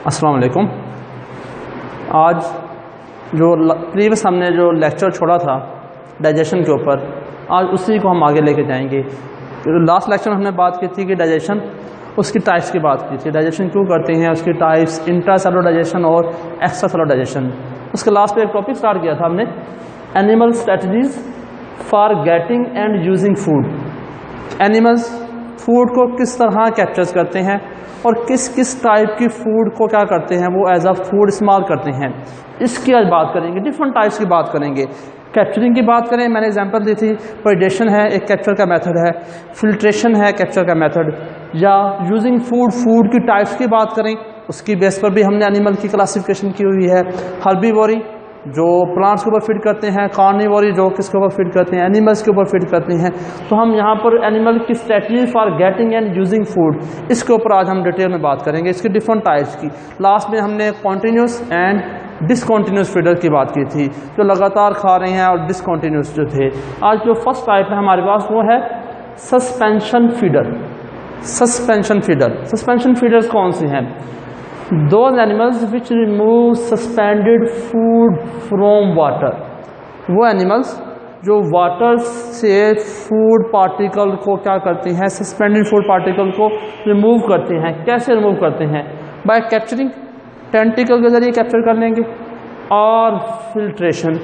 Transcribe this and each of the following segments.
अस्सलाम वालेकुम। आज जो प्रीवियस हमने जो लेक्चर छोड़ा था डाइजेशन के ऊपर, आज उसी को हम आगे लेके जाएंगे। लास्ट लेक्चर में हमने बात की थी कि डाइजेशन, उसकी टाइप्स की बात की थी, डाइजेशन क्यों करते हैं, उसकी टाइप्स, इंट्रासेलुलर डाइजेशन और एक्स्ट्रासेलुलर डाइजेशन। उसके लास्ट पे एक टॉपिक स्टार्ट किया था हमने, animal strategies for getting and using food. Animals food को किस तरह कैप्चर करते हैं और किस किस टाइप की फूड को क्या करते हैं, वो एज अ फूड इस्तेमाल करते हैं। इसकी आज बात करेंगे, डिफरेंट टाइप्स की बात करेंगे। कैप्चरिंग की बात करें, मैंने एग्जांपल दी थी, प्रेडेशन है एक कैप्चर का मेथड है, फिल्ट्रेशन है कैप्चर का मेथड, या यूजिंग फूड, फूड की टाइप्स की बात करें, उसकी बेस पर भी हमने एनिमल की क्लासिफिकेशन की हुई है। हर्बीवोरी जो प्लांट्स के ऊपर फीड करते हैं, कार्निवोरी जो किसके ऊपर फीड करते हैं, एनिमल्स के ऊपर फीड करते हैं। तो हम यहाँ पर एनिमल की strategy for getting and using food, इसके ऊपर आज हम डिटेल में बात करेंगे, इसकी डिफरेंट टाइप्स की। लास्ट में हमने कॉन्टीन्यूस एंड डिसकॉन्टीन्यूस फीडर की बात की थी, जो लगातार खा रहे हैं, और डिसकॉन्टीन्यूस जो थे। आज जो फर्स्ट टाइप है हमारे पास वो है suspension feeder. Suspension feeder, suspension feeders कौन सी हैं? Those animals which remove suspended food from water। वो एनिमल्स जो वाटर से फूड पार्टिकल को क्या करते हैं, सस्पेंडेड फूड पार्टिकल को रिमूव करते हैं। कैसे रिमूव करते हैं? बाय कैप्चरिंग, टेंटिकल के जरिए कैप्चर कर लेंगे, और फिल्ट्रेशन।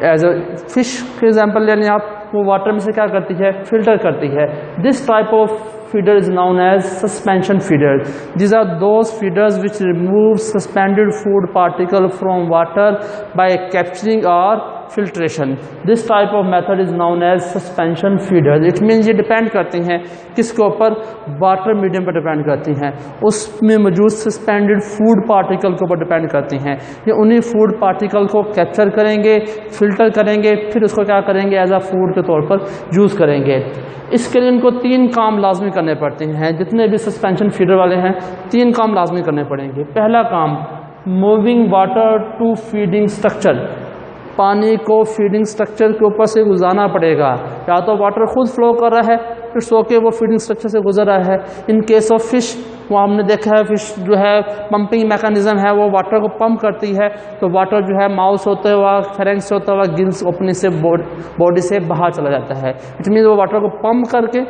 एज अ फिश के एग्जाम्पल ले लें आप, वो वाटर में से क्या करती है, फिल्टर करती है। This type of feeder is known as suspension feeder. These are those feeders which remove suspended food particle from water by capturing or filtration. This type of method is known as suspension feeder. It means ये depend करती हैं किसके ऊपर, water medium पर depend करती हैं, उसमें मौजूद सस्पेंडेड फूड पार्टिकल के ऊपर डिपेंड करती हैं। ये उन्हीं फूड पार्टिकल को कैप्चर करेंगे, फिल्टर करेंगे, फिर उसको क्या करेंगे, एज अ फूड के तौर पर यूज़ करेंगे। इसके लिए इनको 3 काम लाजमी करने पड़ते हैं। जितने भी सस्पेंशन फीडर वाले हैं, 3 काम लाजमी करने पड़ेंगे। पहला काम, moving water to feeding structure. पानी को फीडिंग स्ट्रक्चर के ऊपर से गुजारना पड़ेगा। या तो वाटर खुद फ्लो कर रहा है, फिर सो के वो फीडिंग स्ट्रक्चर से गुजर रहा है। इन केस ऑफ फिश, वो हमने देखा है, फिश जो है पंपिंग मैकेनिज्म है, वो वाटर को पंप करती है, तो वाटर जो है माउस होते हुआ, फेरेंक्स से होता हुआ, गिल्स अपने से बॉडी से बाहर चला जाता है। इट मीन वो वाटर को पंप करके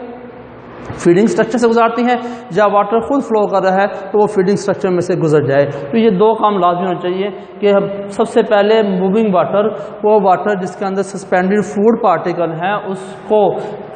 फीडिंग स्ट्रक्चर से गुजारती हैं, या वाटर खुद फ्लो कर रहा है तो वो फीडिंग स्ट्रक्चर में से गुजर जाए। तो ये 2 काम लाजमी होना चाहिए कि सबसे पहले मूविंग वाटर, वो वाटर जिसके अंदर सस्पेंडेड फूड पार्टिकल हैं, उसको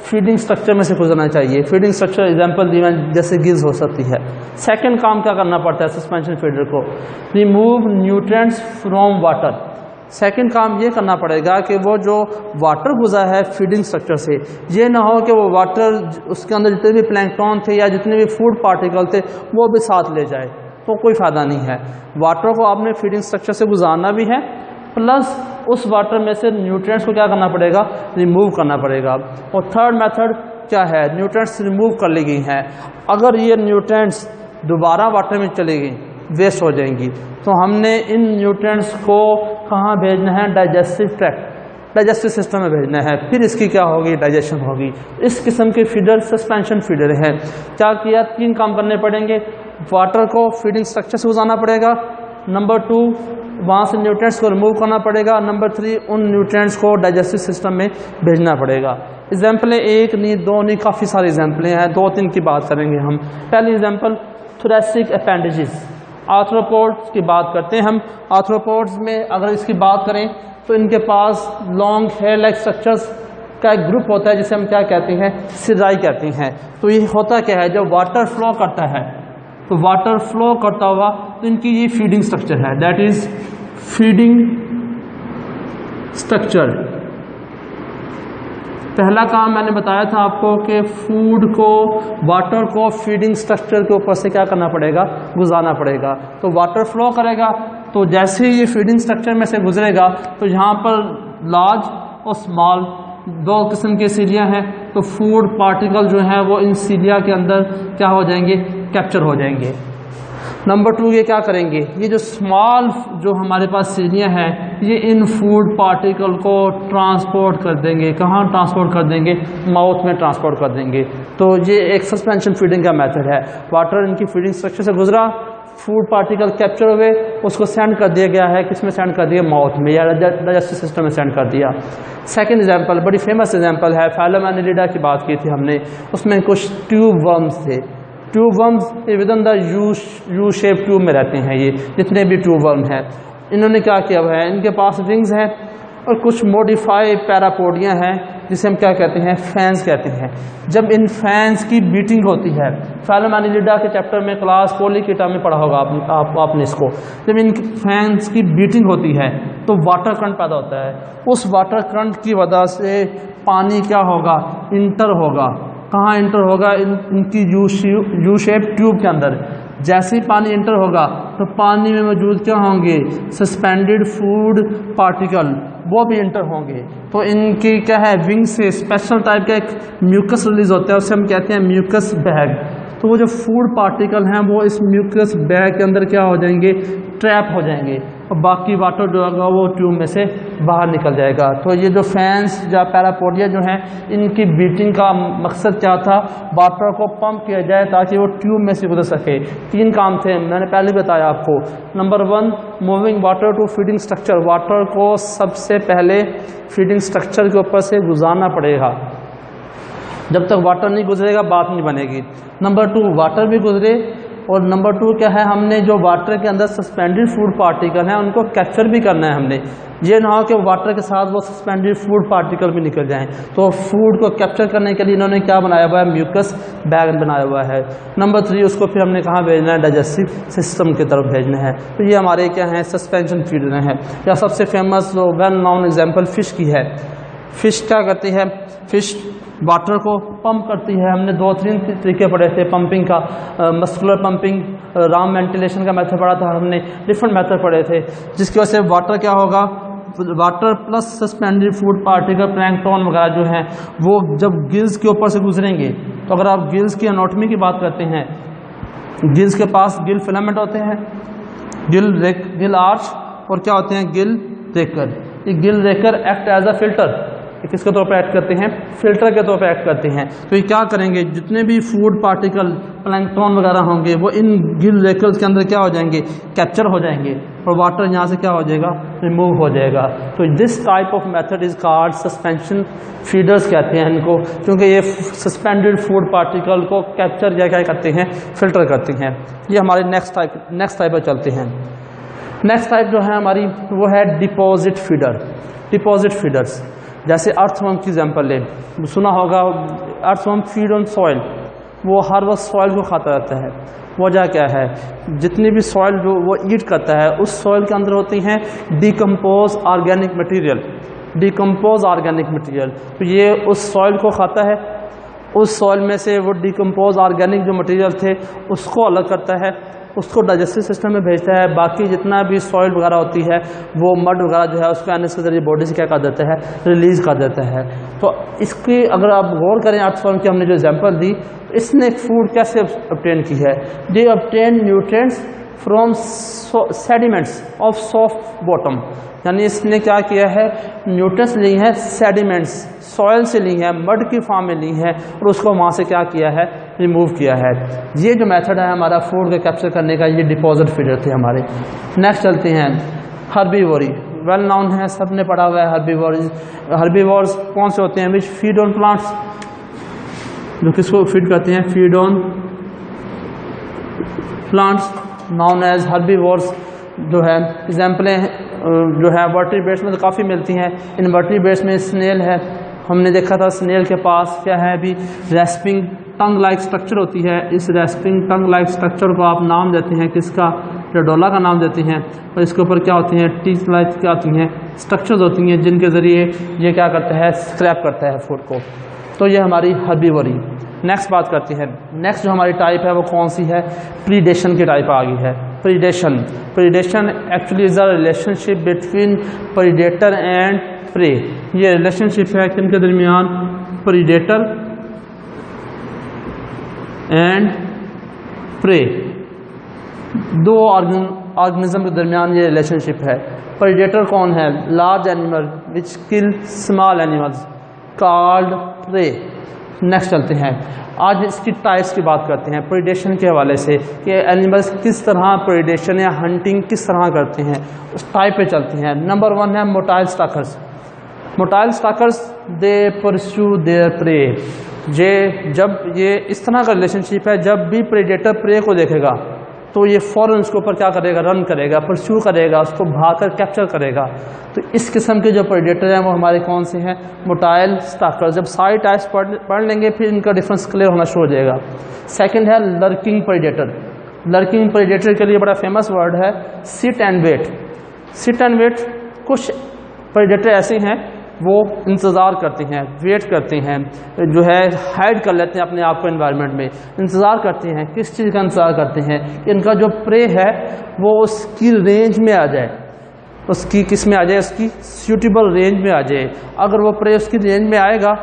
फीडिंग स्ट्रक्चर में से गुजरना चाहिए। फीडिंग स्ट्रक्चर एग्जांपल दी मैंने, जैसे गिल्स हो सकती है। सेकेंड काम क्या करना पड़ता है सस्पेंशन फीडर को? Remove nutrients from water. Second काम ये करना पड़ेगा कि वो जो वाटर गुजरा है फीडिंग स्ट्रक्चर से, ये ना हो कि वो वाटर, उसके अंदर जितने भी प्लैंकटन थे या जितने भी फूड पार्टिकल थे, वो भी साथ ले जाए, तो कोई फ़ायदा नहीं है। वाटर को आपने फीडिंग स्ट्रक्चर से गुजारना भी है, प्लस उस वाटर में से न्यूट्रिएंट्स को क्या करना पड़ेगा, रिमूव करना पड़ेगा। और थर्ड मेथड क्या है, न्यूट्रिएंट्स रिमूव कर ली गई हैं, अगर ये न्यूट्रिएंट्स दोबारा वाटर में चली गई, वेस्ट हो जाएंगी, तो हमने इन न्यूट्रिएंट्स को कहाँ भेजना है, डाइजेस्टिव ट्रैक्ट, डाइजेस्टिव सिस्टम में भेजना है, फिर इसकी क्या होगी, डाइजेशन होगी। इस किस्म के फीडर सस्पेंशन फीडर है। क्या किया, 3 काम करने पड़ेंगे। वाटर को फीडिंग स्ट्रक्चर से गुजारना पड़ेगा, नंबर 2 वहाँ से न्यूट्रिएंट्स को रिमूव करना पड़ेगा, नंबर 3 उन न्यूट्रिएंट्स को डाइजेस्टिव सिस्टम में भेजना पड़ेगा। एग्जाम्पलें 1 नहीं 2 नहीं, काफ़ी सारी एग्जाम्पलें हैं, 2-3 की बात करेंगे हम। पहली एग्जाम्पल, थोरेसिक अपेंडेजेस, आर्थ्रोपोड्स की बात करते हैं हम। आर्थ्रोपोड्स में अगर इसकी बात करें तो इनके पास लॉन्ग हेयर लाइक स्ट्रक्चर्स का एक ग्रुप होता है, जिसे हम क्या कहते हैं, सिराई कहते हैं। तो ये होता क्या है, जब वाटर फ्लो करता है, तो वाटर फ्लो करता हुआ, तो इनकी ये फीडिंग स्ट्रक्चर है, दैट इज फीडिंग स्ट्रक्चर। पहला काम मैंने बताया था आपको कि फूड को, वाटर को फीडिंग स्ट्रक्चर के ऊपर से क्या करना पड़ेगा, गुजारना पड़ेगा। तो वाटर फ्लो करेगा, तो जैसे ही ये फीडिंग स्ट्रक्चर में से गुजरेगा, तो यहाँ पर लार्ज और स्मॉल 2 किस्म के सीलिया हैं, तो फूड पार्टिकल जो हैं वो इन सीलिया के अंदर क्या हो जाएंगे, कैप्चर हो जाएंगे। नंबर 2 ये क्या करेंगे, ये जो स्मॉल जो हमारे पास सीलियाँ हैं, ये इन फूड पार्टिकल को ट्रांसपोर्ट कर देंगे। कहाँ ट्रांसपोर्ट कर देंगे, माउथ में ट्रांसपोर्ट कर देंगे। तो ये एक सस्पेंशन फीडिंग का मेथड है। वाटर इनकी फीडिंग स्ट्रक्चर से गुजरा, फूड पार्टिकल कैप्चर हुए, उसको सेंड कर दिया गया है, किसमें सेंड कर दिया, माउथ में या डाइजेस्टिव सिस्टम में सेंड कर दिया। सेकंड एग्जांपल, बड़ी फेमस एग्जांपल है, फाइलम एनिलिडा की बात की थी हमने, उसमें कुछ ट्यूब वर्म्स थे। Tube worms with in the U shape tube में रहते हैं, ये जितने भी ट्यूब वर्म हैं। इन्होंने क्या किया हुआ है, इनके पास विंग्स हैं और कुछ मॉडिफाइड पैरापोडिया हैं, जिसे हम क्या कहते हैं, फैंस कहते हैं। जब इन फैंस की बीटिंग होती है, फाइलम एनिलिडा के चैप्टर में क्लास पोलिकीटा में पढ़ा होगा आपने इसको, जब इन फैंस की बीटिंग होती है तो वाटर करंट पैदा होता है। उस वाटर करंट की वजह से पानी क्या होगा, इंटर होगा। कहाँ इंटर होगा, इनकी यू शेप ट्यूब के अंदर। जैसे ही पानी इंटर होगा तो पानी में मौजूद क्या होंगे, सस्पेंडेड फूड पार्टिकल, वो भी इंटर होंगे। तो इनकी क्या है, विंग से स्पेशल टाइप का एक म्यूकस रिलीज होता है, उसे हम कहते हैं म्यूकस बैग। तो वो जो फूड पार्टिकल हैं वो इस म्यूकस बैग के अंदर क्या हो जाएंगे, ट्रैप हो जाएंगे, और बाकी वाटर जो होगा वो ट्यूब में से बाहर निकल जाएगा। तो ये जो फैंस या पैरापोडिया जो हैं, इनकी बीटिंग का मकसद क्या था, वाटर को पंप किया जाए ताकि वो ट्यूब में से गुजर सके। 3 काम थे, मैंने पहले बताया आपको। Number 1, moving water to feeding structure, water को सबसे पहले फीडिंग स्ट्रक्चर के ऊपर से गुजारना पड़ेगा। जब तक वाटर नहीं गुजरेगा बात नहीं बनेगी। नंबर 2, वाटर भी गुजरे, और नंबर 2 क्या है, हमने जो वाटर के अंदर सस्पेंडेड फूड पार्टिकल हैं उनको कैप्चर भी करना है हमने। ये ना हो कि वाटर के साथ वो सस्पेंडेड फूड पार्टिकल भी निकल जाएं। तो फूड को कैप्चर करने के लिए इन्होंने क्या बनाया हुआ है, म्यूकस बैग बनाया हुआ है। नंबर 3, उसको फिर हमने कहाँ भेजना है, डाइजेस्टिव सिस्टम की तरफ भेजना है। तो ये हमारे क्या हैं, सस्पेंशन फीडर हैं। या सबसे famous well known example fish की है। फ़िश क्या करती है, फ़िश वाटर को पंप करती है। हमने 2-3 तरीके पढ़े थे पंपिंग का, मस्कुलर पंपिंग, राम वेंटिलेशन का मेथड पढ़ा था हमने, डिफरेंट मेथड पढ़े थे, जिसकी वजह से वाटर क्या होगा, water plus suspended food particle plankton वगैरह जो हैं वो जब गिल्स के ऊपर से गुजरेंगे। तो अगर आप गिल्स की एनाटॉमी की बात करते हैं, गिल्स के पास गिल फिलामेंट होते हैं, गिल आर्च, और क्या होते हैं, गिल रेकर। ये gill raker act as a filter, किसके तौर पर एक्ट करते हैं, फिल्टर के तौर पर एक्ट करते हैं। तो ये क्या करेंगे, जितने भी फूड पार्टिकल प्लैंकटन वगैरह होंगे वो इन गिल रेकर्स के अंदर क्या हो जाएंगे, कैप्चर हो जाएंगे, और वाटर यहाँ से क्या हो जाएगा, रिमूव हो जाएगा। तो this type of method is called suspension feeders कहते हैं इनको, क्योंकि ये सस्पेंडेड फूड पार्टिकल को कैप्चर या क्या करते हैं, फिल्टर करते हैं। ये हमारे नेक्स्ट टाइप पर चलते हैं। नेक्स्ट टाइप जो है हमारी वो है डिपॉजिट फीडर। डिपॉजिट फीडर्स जैसे अर्थवर्म की एग्जांपल ले, सुना होगा अर्थवर्म फीड ऑन सॉइल, वो हर वक्त सॉइल को खाता रहता है। वजह क्या है, जितनी भी सॉइल जो वो ईट करता है उस सॉइल के अंदर होती हैं decompose organic material, decompose organic material. तो ये उस सॉइल को खाता है, उस सॉइल में से वो डिकम्पोज ऑर्गेनिक जो मटेरियल थे उसको अलग करता है, उसको डाइजेस्टिव सिस्टम में भेजता है। बाकी जितना भी सॉइल वगैरह होती है वो मड वगैरह जो है उसको एनएस के जरिए बॉडी से क्या कर देता है, रिलीज़ कर देता है। तो इसकी अगर आप गौर करें अर्थवर्म की हमने जो एग्जांपल दी, इसने फूड कैसे ऑब्टेन की है, they obtain nutrients from sediments of soft bottom, यानी इसने क्या किया है, न्यूट्रिएंट्स ली हैं सेडिमेंट्स, सॉइल से ली हैं, मड की फॉर्म में ली हैं, और उसको वहाँ से क्या किया है, रिमूव किया है। ये जो मेथड है हमारा फूड को कैप्चर करने का, ये डिपॉजिट फीडर थे हमारे। नेक्स्ट चलते हैं हर्बीवोरी, वेल नाउन है, सब ने पढ़ा हुआ है हर्बीवोरीज। हर्बीवोर्स कौन से होते हैं, विच फीड ऑन प्लांट्स, जो किसको फीड करते हैं, feed on plants, known as herbivores. जो है एग्जाम्पलें जो है वर्टिब्रेट्स में तो काफ़ी मिलती हैं। इन वर्टिब्रेट्स में स्नेल है, हमने देखा था स्नेल के पास क्या है, अभी रेस्पिंग टंग लाइक स्ट्रक्चर होती है। इस रेस्पिंग टंग लाइक स्ट्रक्चर को आप नाम देते हैं किसका, रेडोला का नाम देते हैं, और इसके ऊपर क्या होती हैं, टीथ लाइक क्या होती हैं, स्ट्रक्चर्स होती हैं, जिनके ज़रिए ये क्या करता है, स्क्रैप करता है फूड को। तो ये हमारी हर्बीवोरी। नेक्स्ट बात करते हैं, नेक्स्ट जो हमारी टाइप है वो कौन सी है, प्रीडेशन की टाइप आ गई है। Predation, predation actually is a relationship between predator and prey. ये रिलेशनशिप है किनके दरमियान, प्रीडेटर एंड प्रे, दो ऑर्गेनिज्म के दरमियान ये रिलेशनशिप है। प्रीडेटर कौन है, large animal which kill small animals called prey, next चलते हैं, आज इसकी टाइप्स की बात करते हैं प्रेडेशन के हवाले से कि एनिमल्स किस तरह प्रेडेशन या हंटिंग किस तरह करते हैं, उस टाइप पे चलते हैं। नंबर 1 है motile stalkers. Motile stalkers they pursue their pray. जब ये इस तरह का रिलेशनशिप है, जब भी प्रेडेटर प्रे को देखेगा तो ये फ़ौरन उसके ऊपर क्या करेगा, रन करेगा, परस्यू करेगा, उसको भागकर कैप्चर करेगा। तो इस किस्म के जो प्रेडेटर हैं वो हमारे कौन से हैं, मोटाइल स्टॉकर्स। जब सारी टाइप्स पढ़ लेंगे फिर इनका डिफरेंस क्लियर होना शुरू हो जाएगा। सेकंड है लर्किंग प्रेडेटर। लर्किंग प्रेडेटर के लिए बड़ा फेमस वर्ड है sit and wait. Sit and wait, कुछ प्रेडेटर ऐसे हैं वो इंतज़ार करते हैं, वेट करते हैं, जो है हाइड कर लेते हैं अपने आप को एनवायरनमेंट में, इंतज़ार करते हैं। किस चीज़ का इंतज़ार करते हैं कि इनका जो प्रे है वो उसकी रेंज में आ जाए, उसकी किस में आ जाए, उसकी सूटेबल रेंज में आ जाए। अगर वो प्रे उसकी रेंज में आएगा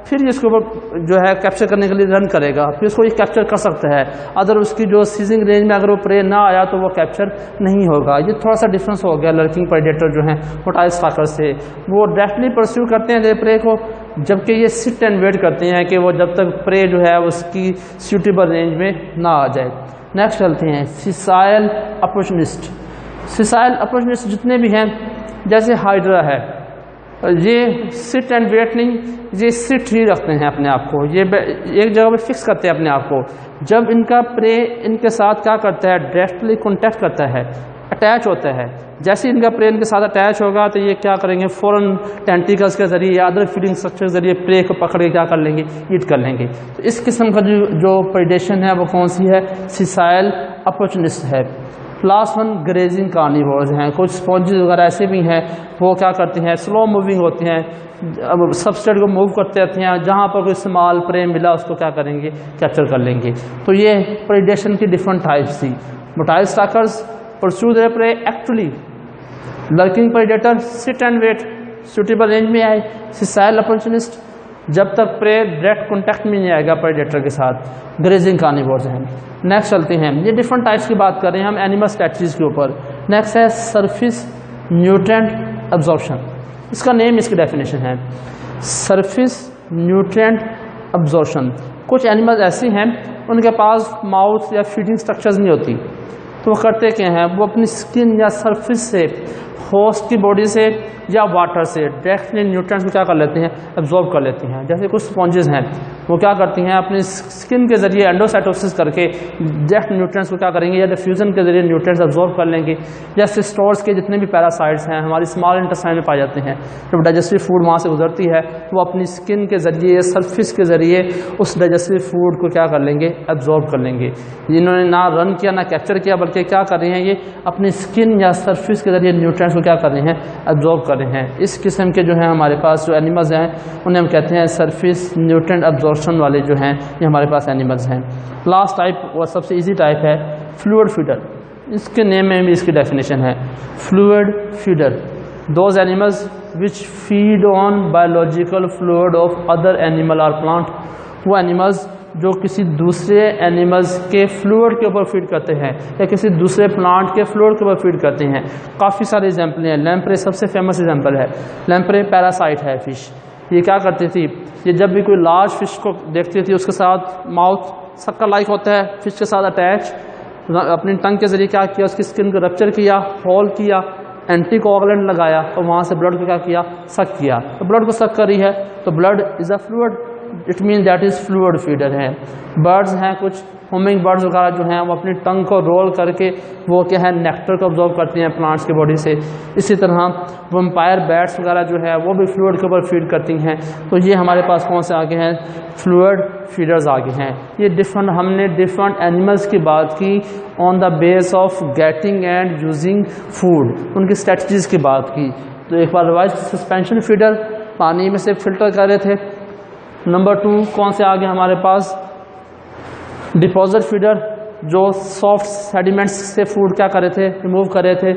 फिर इसके ऊपर जो है कैप्चर करने के लिए रन करेगा, फिर उसको ये कैप्चर कर सकता है। अगर उसकी जो सीजिंग रेंज में अगर वो प्रे ना आया तो वो कैप्चर नहीं होगा। ये थोड़ा सा डिफरेंस हो गया लर्किंग प्रेडेटर जो है मोटाइल स्टॉकर से। वो डायरेक्टली परस्यू करते हैं प्रे को, जबकि ये सिट एंड वेट करते हैं कि वो जब तक प्रे जो है उसकी सूटेबल रेंज में ना आ जाए। नेक्स्ट चलते हैं सिसाइल अपॉर्चुनिस्ट। सिसाइल अपॉर्चुनिस्ट जितने भी हैं, जैसे हाइड्रा है, ये सिट एंड वेट नहीं, ये सिट ही रखते हैं अपने आप को, ये एक जगह पे फिक्स करते हैं अपने आप को। जब इनका प्रे इनके साथ क्या करता है, डायरेक्टली कॉन्टैक्ट करता है, अटैच होता है, जैसे इनका प्रे इनके साथ अटैच होगा तो ये क्या करेंगे, फ़ौरन टेंटिकल्स के ज़रिए या अदर फीडिंग स्ट्रक्चर के ज़रिए प्रे को पकड़ के क्या कर लेंगे, ईट कर लेंगे। तो इस किस्म का जो प्रेडेशन है वो कौन सी है, सिसाइल अपॉर्चुनिस्ट है। लास्ट वन ग्रेजिंग कार्निवोर्स हैं। कुछ स्पॉन्जेस वगैरह ऐसे भी हैं, वो क्या करते हैं, स्लो मूविंग होते हैं, अब सबस्ट्रेट को मूव करते रहते हैं, जहाँ पर कोई स्मॉल प्रे मिला उसको क्या करेंगे, कैप्चर कर लेंगे। तो ये प्रेडेशन की डिफरेंट टाइप्स थी। Motile stalkers pursue their prey actively, lurking predator sit and wait, suitable range में आए, सिसाइल अपॉर्चुनिस्ट जब तक प्रे डायरेक्ट कॉन्टैक्ट में नहीं आएगा प्रेडेटर के साथ, ग्रेजिंग कार्निवोर्स हैं। नेक्स्ट चलते हैं, ये डिफरेंट टाइप्स की बात कर रहे हैं हम एनिमल स्ट्रैटेजीज के ऊपर। नेक्स्ट है सरफेस न्यूट्रिएंट अब्जॉर्प्शन। इसका नेम, इसकी डेफिनेशन है सरफेस न्यूट्रिएंट अब्जॉर्प्शन। कुछ एनिमल ऐसे हैं उनके पास माउथ या फीडिंग स्ट्रक्चर्स नहीं होती, तो वो करते क्या हैं, वो अपनी स्किन या सरफेस से, होस्ट की बॉडी से या वाटर से डायरेक्टली न्यूट्रिएंट्स को क्या कर लेते हैं, एब्जॉर्ब कर लेते हैं। जैसे कुछ स्पॉन्जेस हैं वो क्या करती हैं, अपनी स्किन के जरिए एंडोसाइटोसिस करके डायरेक्ट न्यूट्रिएंट्स को क्या करेंगे, या डिफ्यूजन के जरिए न्यूट्रिएंट्स एब्जॉर्ब कर लेंगे। या सिस्टोर्स के जितने भी पैरासाइट्स हैं हमारी स्मॉल इंटेस्टाइन में पाए जाते हैं, जब डाइजेस्टिव फूड वहाँ से गुजरती है वो अपनी स्किन के जरिए, सरफेस के जरिए उस डाइजेस्टिव फूड को क्या कर लेंगे, एब्जॉर्ब कर लेंगे। इन्होंने ना रन किया ना कैप्चर किया, बल्कि क्या कर रहे हैं, ये अपनी स्किन या सरफेस के जरिए न्यूट्रिएंट्स को क्या कर रहे हैं, एब्जॉर्ब कर रहे हैं। इस किस्म के जो हैं हमारे पास जो एनिमल्स हैं उन्हें हम कहते हैं सरफेस न्यूट्रिएंट एब्जॉर्प्शन वाले जो हैं ये हमारे पास एनिमल्स हैं। लास्ट टाइप और सबसे इजी टाइप है फ्लूइड फीडर। इसके नेम में भी इसकी डेफिनेशन है fluid feeder, those animals which feed on biological fluid of other animal और प्लांट। वो एनिमल्स जो किसी दूसरे एनिमल्स के फ्लूइड के ऊपर फीड करते हैं या किसी दूसरे प्लांट के फ्लूइड के ऊपर फीड करते हैं। काफ़ी सारे एग्जाम्पल हैं। लैम्प्रे सबसे फेमस एग्जाम्पल है। लैम्प्रे पैरासाइट है फिश। ये क्या करती थी, ये जब भी कोई लार्ज फिश को देखती थी उसके साथ माउथ सक्का लाइक होता है, फिश के साथ अटैच, अपनी टंग के जरिए क्या किया, उसकी स्किन को रप्चर किया, होल किया, एंटीकोगुलेंट लगाया और वहाँ से ब्लड को क्या किया, सक किया। तो ब्लड को सक करी है तो blood is a fluid, it mean that is fluid feeder है। बर्ड्स हैं, कुछ होमिंग बर्ड्स वगैरह जो हैं वो अपनी टंग को रोल करके वो क्या है, नेक्टर को ऑब्जॉर्व करती हैं प्लांट्स की बॉडी से। इसी तरह वैम्पायर बैट्स वगैरह जो है वो भी फ्लूइड के ऊपर फीड करती हैं। तो ये हमारे पास कौन से आगे हैं, फ्लूइड फीडर्स आगे हैं। ये डिफरेंट, हमने डिफरेंट एनिमल्स की बात की on the base of getting and using food, उनकी स्ट्रेटजीज की बात की। तो एक बार रिवाइज, सस्पेंशन फीडर पानी में से फिल्टर कर रहे थे। नंबर 2 कौन से आगे हमारे पास, डिपॉजिट फीडर जो सॉफ्ट सेडिमेंट्स से फूड क्या कर रहे थे, रिमूव कर रहे थे।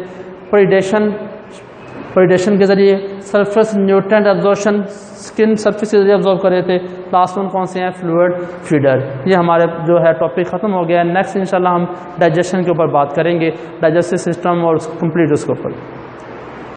प्रेडेशन के जरिए surface nutrient absorption, skin surface के जरिए एब्जॉर्ब कर रहे थे। लास्ट वन कौन से हैं, फ्लूइड फीडर। ये हमारे जो है टॉपिक ख़त्म हो गया है। नेक्स्ट इंशाल्लाह हम डाइजेशन के ऊपर बात करेंगे, डाइजेस्टिव सिस्टम और कंप्लीट उसके ऊपर।